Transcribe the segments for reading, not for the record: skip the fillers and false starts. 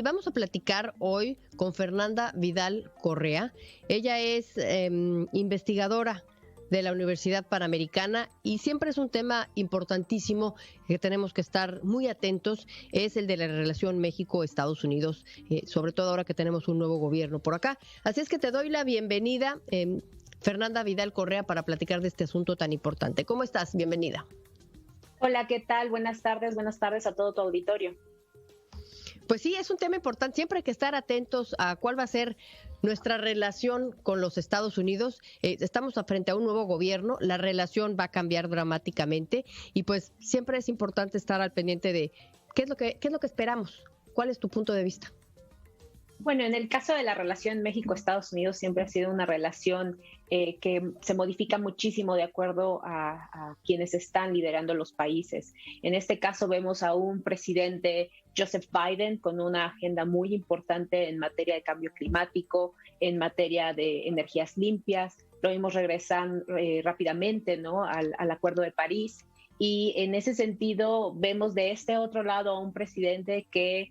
Y vamos a platicar hoy con Fernanda Vidal Correa. Ella es investigadora de la Universidad Panamericana y siempre es un tema importantísimo que tenemos que estar muy atentos, es el de la relación México-Estados Unidos, sobre todo ahora que tenemos un nuevo gobierno por acá. Así es que te doy la bienvenida, Fernanda Vidal Correa, para platicar de este asunto tan importante. ¿Cómo estás? Bienvenida. Hola, ¿qué tal? Buenas tardes a todo tu auditorio. Pues sí, es un tema importante. Siempre hay que estar atentos a cuál va a ser nuestra relación con los Estados Unidos. Estamos frente a un nuevo gobierno, la relación va a cambiar dramáticamente y pues siempre es importante estar al pendiente de qué es lo que esperamos. ¿Cuál es tu punto de vista? Bueno, en el caso de la relación México-Estados Unidos siempre ha sido una relación que se modifica muchísimo de acuerdo a quienes están liderando los países. En este caso vemos a un presidente, Joseph Biden, con una agenda muy importante en materia de cambio climático, en materia de energías limpias. Lo vimos regresar rápidamente, ¿no?, al Acuerdo de París. Y en ese sentido vemos de este otro lado a un presidente que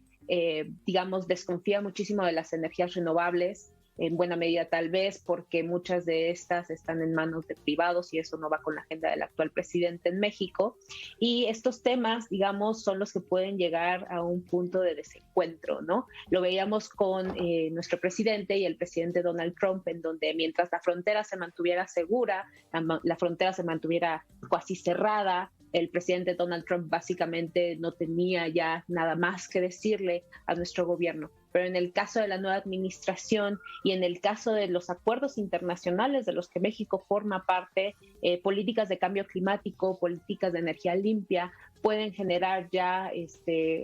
desconfía muchísimo de las energías renovables, en buena medida tal vez porque muchas de estas están en manos de privados y eso no va con la agenda del actual presidente en México. Y estos temas, digamos, son los que pueden llegar a un punto de desencuentro, ¿no? Lo veíamos con nuestro presidente y el presidente Donald Trump, en donde mientras la frontera se mantuviera segura, la frontera se mantuviera casi cerrada, el presidente Donald Trump básicamente no tenía ya nada más que decirle a nuestro gobierno. Pero en el caso de la nueva administración y en el caso de los acuerdos internacionales de los que México forma parte, políticas de cambio climático, políticas de energía limpia, pueden generar ya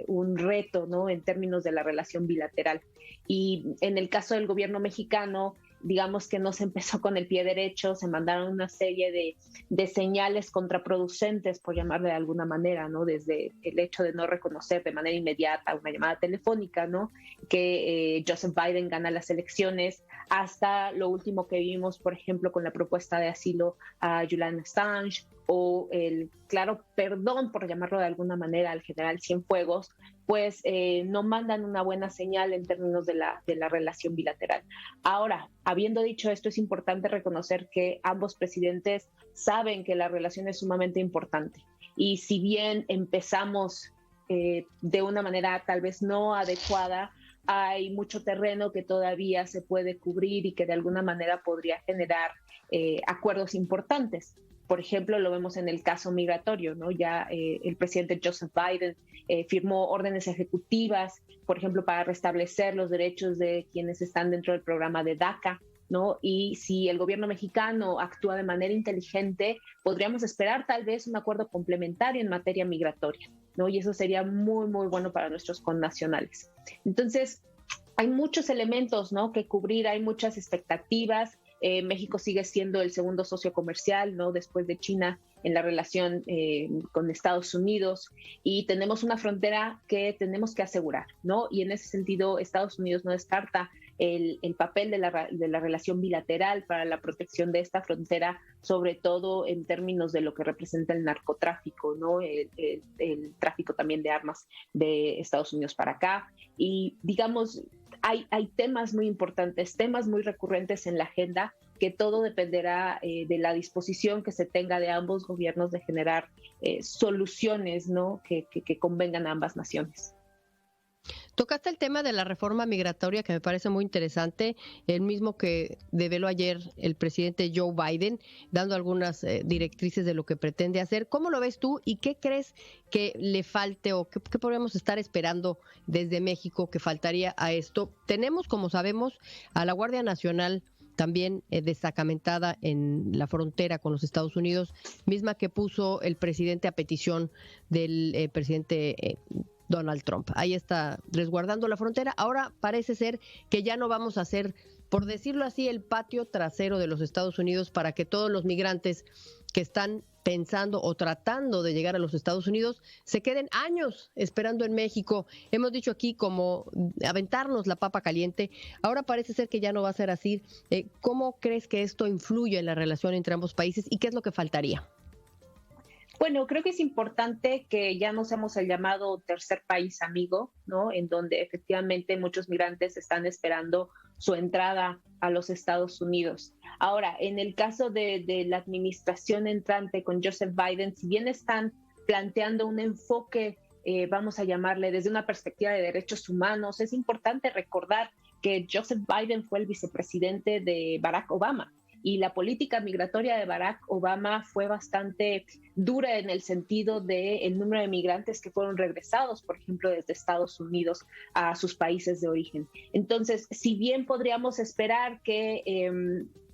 un reto, ¿no?, en términos de la relación bilateral. Y en el caso del gobierno mexicano, digamos que no se empezó con el pie derecho, se mandaron una serie de señales contraproducentes, por llamarle de alguna manera, ¿no? Desde el hecho de no reconocer de manera inmediata una llamada telefónica, ¿no?, que Joseph Biden gana las elecciones, hasta lo último que vimos, por ejemplo, con la propuesta de asilo a Julian Assange, o el claro perdón, por llamarlo de alguna manera, al general Cienfuegos, pues no mandan una buena señal en términos de la relación bilateral. Ahora, habiendo dicho esto, es importante reconocer que ambos presidentes saben que la relación es sumamente importante. Y si bien empezamos de una manera tal vez no adecuada, hay mucho terreno que todavía se puede cubrir y que de alguna manera podría generar acuerdos importantes. Por ejemplo, lo vemos en el caso migratorio, ¿no? Ya el presidente Joseph Biden firmó órdenes ejecutivas, por ejemplo, para restablecer los derechos de quienes están dentro del programa de DACA, ¿no? Y si el gobierno mexicano actúa de manera inteligente, podríamos esperar tal vez un acuerdo complementario en materia migratoria, ¿no? Y eso sería muy, muy bueno para nuestros connacionales. Entonces, hay muchos elementos, ¿no?, que cubrir, hay muchas expectativas. México sigue siendo el segundo socio comercial, ¿no?, después de China en la relación con Estados Unidos, y tenemos una frontera que tenemos que asegurar, ¿no? Y en ese sentido, Estados Unidos no descarta el papel de la relación bilateral para la protección de esta frontera, sobre todo en términos de lo que representa el narcotráfico, ¿no?, el tráfico también de armas de Estados Unidos para acá. Y digamos, hay temas muy importantes, temas muy recurrentes en la agenda, que todo dependerá de la disposición que se tenga de ambos gobiernos de generar soluciones, ¿no?, que convengan a ambas naciones. Tocaste el tema de la reforma migratoria, que me parece muy interesante, el mismo que develó ayer el presidente Joe Biden, dando algunas directrices de lo que pretende hacer. ¿Cómo lo ves tú y qué crees que le falte o qué podríamos estar esperando desde México que faltaría a esto? Tenemos, como sabemos, a la Guardia Nacional también destacamentada en la frontera con los Estados Unidos, misma que puso el presidente a petición del presidente Donald Trump. Ahí está resguardando la frontera. Ahora parece ser que ya no vamos a ser, por decirlo así, el patio trasero de los Estados Unidos para que todos los migrantes que están pensando o tratando de llegar a los Estados Unidos se queden años esperando en México. Hemos dicho aquí como aventarnos la papa caliente. Ahora parece ser que ya no va a ser así. ¿Cómo crees que esto influye en la relación entre ambos países y qué es lo que faltaría? Bueno, creo que es importante que ya no seamos el llamado tercer país amigo, ¿no? En donde efectivamente muchos migrantes están esperando su entrada a los Estados Unidos. Ahora, en el caso de la administración entrante con Joseph Biden, si bien están planteando un enfoque, vamos a llamarle desde una perspectiva de derechos humanos, es importante recordar que Joseph Biden fue el vicepresidente de Barack Obama. Y la política migratoria de Barack Obama fue bastante dura en el sentido del número de migrantes que fueron regresados, por ejemplo, desde Estados Unidos a sus países de origen. Entonces, si bien podríamos esperar que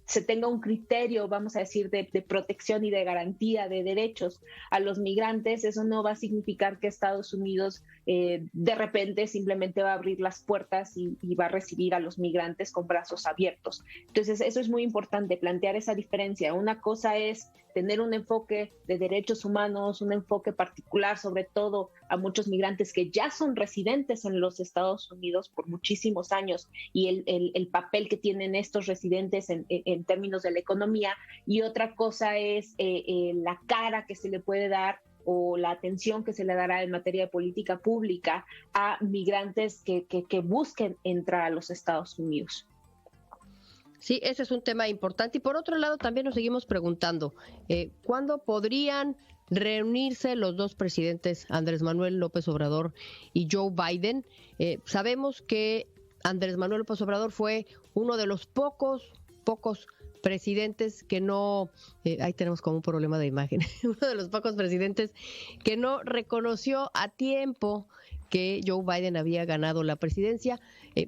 se tenga un criterio, vamos a decir, de protección y de garantía de derechos a los migrantes, eso no va a significar que Estados Unidos de repente simplemente va a abrir las puertas y va a recibir a los migrantes con brazos abiertos. Entonces, eso es muy importante, plantear esa diferencia. Una cosa es tener un enfoque de derechos humanos, un enfoque particular sobre todo a muchos migrantes que ya son residentes en los Estados Unidos por muchísimos años y el papel que tienen estos residentes en términos de la economía, y otra cosa es la cara que se le puede dar o la atención que se le dará en materia de política pública a migrantes que busquen entrar a los Estados Unidos. Sí, ese es un tema importante. Y por otro lado, también nos seguimos preguntando, ¿cuándo podrían reunirse los dos presidentes, Andrés Manuel López Obrador y Joe Biden? Sabemos que Andrés Manuel López Obrador fue uno de los pocos presidentes que no, ahí tenemos como un problema de imagen, uno de los pocos presidentes que no reconoció a tiempo que Joe Biden había ganado la presidencia,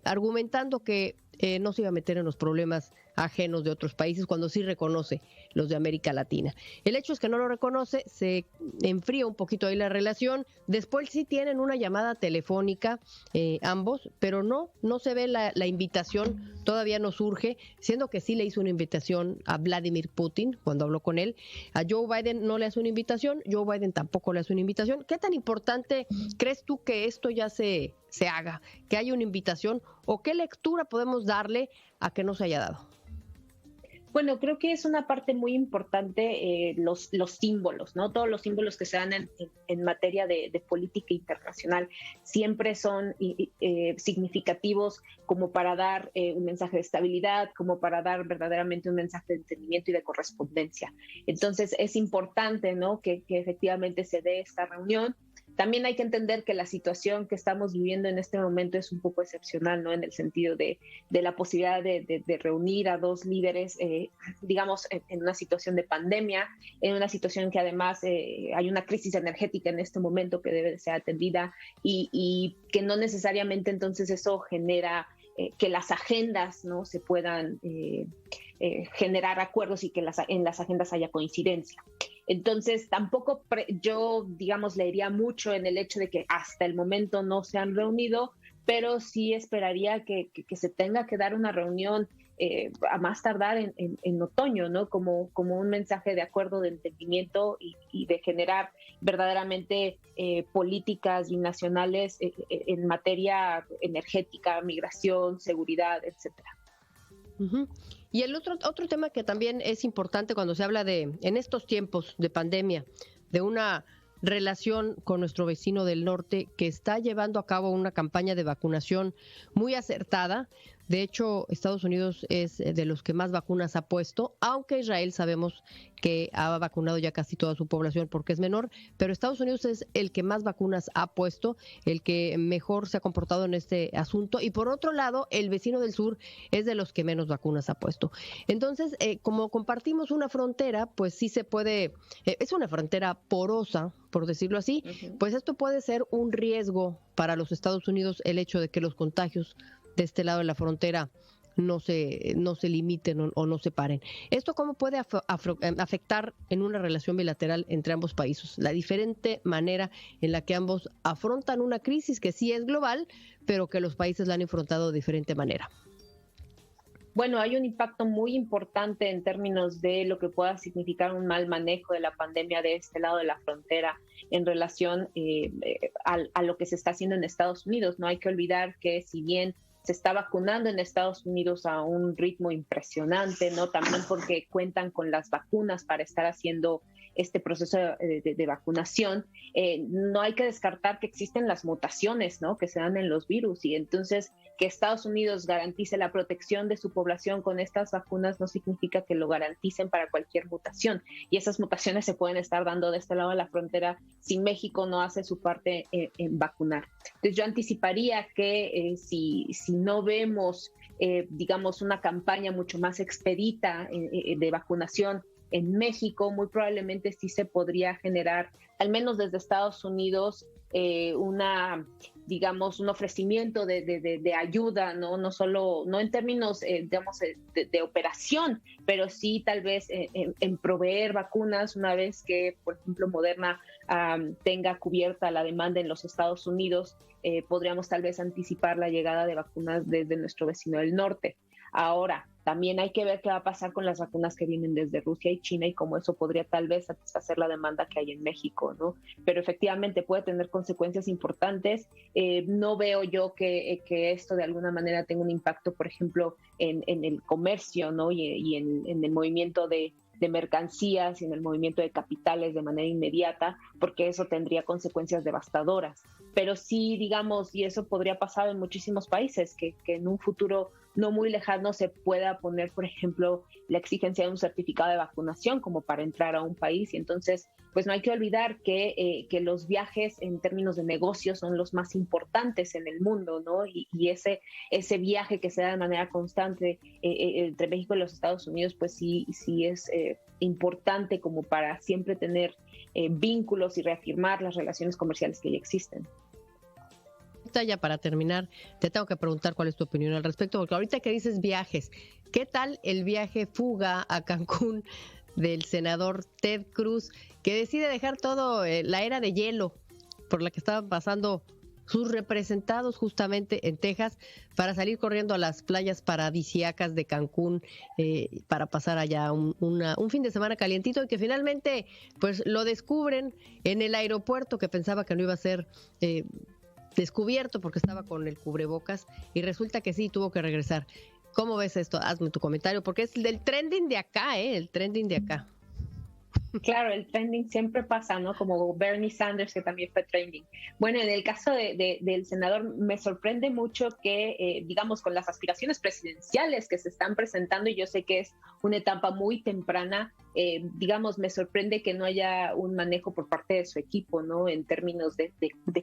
argumentando que no se iba a meter en los problemas ajenos de otros países cuando sí reconoce los de América Latina. El hecho es que no lo reconoce, se enfría un poquito ahí la relación. Después sí tienen una llamada telefónica ambos, pero no se ve la invitación, todavía no surge, siendo que sí le hizo una invitación a Vladimir Putin cuando habló con él. A Joe Biden no le hace una invitación, Joe Biden tampoco le hace una invitación. ¿Qué tan importante crees tú que esto ya se haga, que haya una invitación, o qué lectura podemos darle a que no se haya dado? Bueno, creo que es una parte muy importante los símbolos, ¿no? Todos los símbolos que se dan en materia de política internacional siempre son significativos como para dar un mensaje de estabilidad, como para dar verdaderamente un mensaje de entendimiento y de correspondencia. Entonces es importante, ¿no?, que efectivamente se dé esta reunión. También hay que entender que la situación que estamos viviendo en este momento es un poco excepcional, ¿no? En el sentido de la posibilidad de reunir a dos líderes, digamos, en una situación de pandemia, en una situación que además hay una crisis energética en este momento que debe ser atendida y que no necesariamente entonces eso genera que las agendas, ¿no?, se puedan generar acuerdos y que en las agendas haya coincidencia. Entonces, tampoco yo, digamos, leería mucho en el hecho de que hasta el momento no se han reunido, pero sí esperaría que se tenga que dar una reunión a más tardar en otoño, ¿no? Como un mensaje de acuerdo, de entendimiento y de generar verdaderamente políticas binacionales en materia energética, migración, seguridad, etcétera. Uh-huh. Y el otro tema que también es importante cuando se habla en estos tiempos de pandemia, de una relación con nuestro vecino del norte que está llevando a cabo una campaña de vacunación muy acertada. De hecho, Estados Unidos es de los que más vacunas ha puesto, aunque Israel sabemos que ha vacunado ya casi toda su población porque es menor, pero Estados Unidos es el que más vacunas ha puesto, el que mejor se ha comportado en este asunto, y por otro lado, el vecino del sur es de los que menos vacunas ha puesto. Entonces, como compartimos una frontera, pues sí se puede, es una frontera porosa, por decirlo así, pues esto puede ser un riesgo para los Estados Unidos, el hecho de que los contagios de este lado de la frontera no se limiten o no se paren. ¿Esto cómo puede afectar en una relación bilateral entre ambos países? La diferente manera en la que ambos afrontan una crisis que sí es global, pero que los países la han enfrentado de diferente manera. Bueno, hay un impacto muy importante en términos de lo que pueda significar un mal manejo de la pandemia de este lado de la frontera en relación a lo que se está haciendo en Estados Unidos. No hay que olvidar que si bien se está vacunando en Estados Unidos a un ritmo impresionante, ¿no?, también porque cuentan con las vacunas para estar haciendo este proceso de vacunación, no hay que descartar que existen las mutaciones, ¿no?, que se dan en los virus, y entonces que Estados Unidos garantice la protección de su población con estas vacunas no significa que lo garanticen para cualquier mutación, y esas mutaciones se pueden estar dando de este lado de la frontera si México no hace su parte en vacunar. Entonces yo anticiparía que si no vemos, digamos, una campaña mucho más expedita de vacunación en México, muy probablemente sí se podría generar, al menos desde Estados Unidos, digamos, un ofrecimiento de ayuda, no solo, no en términos, digamos, de operación, pero sí tal vez en proveer vacunas una vez que, por ejemplo, Moderna tenga cubierta la demanda en los Estados Unidos. Podríamos tal vez anticipar la llegada de vacunas desde nuestro vecino del norte. Ahora, también hay que ver qué va a pasar con las vacunas que vienen desde Rusia y China y cómo eso podría tal vez satisfacer la demanda que hay en México, ¿no? Pero efectivamente puede tener consecuencias importantes. No veo yo que esto de alguna manera tenga un impacto, por ejemplo, en el comercio, ¿no? Y en el movimiento de mercancías y en el movimiento de capitales de manera inmediata, porque eso tendría consecuencias devastadoras. Pero sí, digamos, y eso podría pasar en muchísimos países, que en un futuro no muy lejano se pueda poner, por ejemplo, la exigencia de un certificado de vacunación como para entrar a un país. Y entonces, pues no hay que olvidar que los viajes en términos de negocios son los más importantes en el mundo, ¿no? Y ese viaje que se da de manera constante entre México y los Estados Unidos, pues sí es importante como para siempre tener vínculos y reafirmar las relaciones comerciales que ya existen. Ya para terminar, te tengo que preguntar cuál es tu opinión al respecto, porque ahorita que dices viajes, ¿qué tal el viaje fuga a Cancún del senador Ted Cruz, que decide dejar todo la era de hielo por la que estaban pasando sus representados justamente en Texas para salir corriendo a las playas paradisíacas de Cancún para pasar allá un fin de semana calientito, y que finalmente pues lo descubren en el aeropuerto, que pensaba que no iba a ser descubierto porque estaba con el cubrebocas, y resulta que sí, tuvo que regresar. ¿Cómo ves esto? Hazme tu comentario, porque es del trending de acá, el trending de acá. Claro, el trending siempre pasa, ¿no? Como Bernie Sanders, que también fue trending. Bueno, en el caso del senador, me sorprende mucho que, digamos, con las aspiraciones presidenciales que se están presentando, y yo sé que es una etapa muy temprana, digamos, me sorprende que no haya un manejo por parte de su equipo, ¿no? En términos de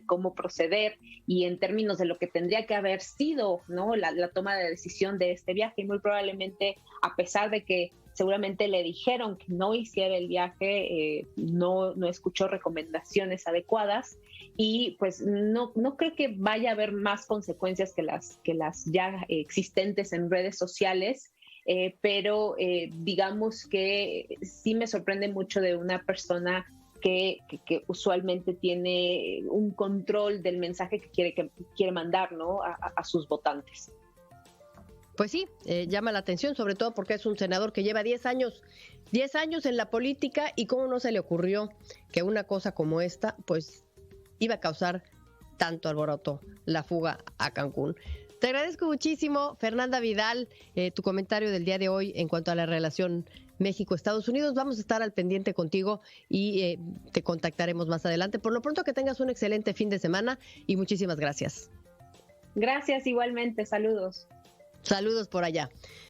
cómo proceder y en términos de lo que tendría que haber sido, ¿no? La toma de decisión de este viaje. Y muy probablemente, a pesar de que seguramente le dijeron que no hiciera el viaje, no escuchó recomendaciones adecuadas, y pues no creo que vaya a haber más consecuencias que las ya existentes en redes sociales, pero digamos que sí me sorprende mucho de una persona que usualmente tiene un control del mensaje que quiere mandar, ¿no? a sus votantes. Pues sí, llama la atención, sobre todo porque es un senador que lleva 10 años en la política, y cómo no se le ocurrió que una cosa como esta pues iba a causar tanto alboroto, la fuga a Cancún. Te agradezco muchísimo, Fernanda Vidal, tu comentario del día de hoy en cuanto a la relación México-Estados Unidos. Vamos a estar al pendiente contigo y te contactaremos más adelante. Por lo pronto, que tengas un excelente fin de semana y muchísimas gracias. Gracias, igualmente. Saludos. Saludos por allá.